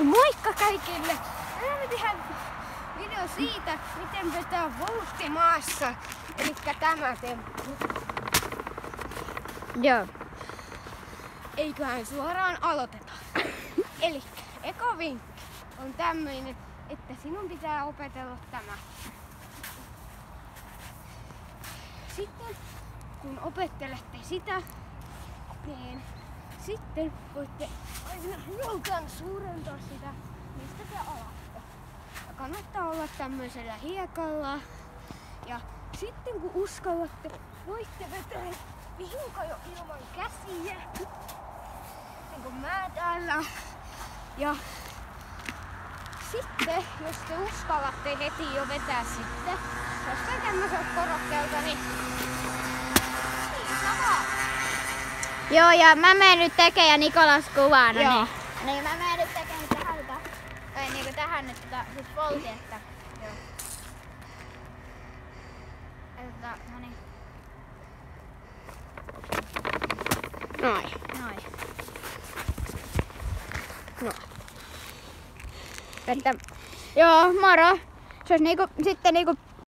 Moikka kaikille! Tänään me tehdään video siitä, miten vetää voltti maassa. Elikkä tämä temppu. Joo. Eiköhän suoraan aloiteta. Eli eka vinkki on tämmöinen, että sinun pitää opetella tämä. Sitten kun opettelette sitä, niin sitten voitte aina hiukan suurentaa sitä, mistä te alatte. Ja kannattaa olla tämmöisellä hiekalla. Ja sitten kun uskallatte, voitte vetää hiukan jo ilman käsiä. Niin kuin mä täällä. Ja sitten, jos te uskallatte heti jo vetää sitten, jostain tämmöiseltä korokkeelta, niin vaan. Joo, ja mä menen nyt tekemään ja Nikolas kuvaan. Joo. Niin mä menen nyt tekemään tähän nyt sit volti, että joo. No niin. Noin. No. Että, joo, moro. Se olisi sitten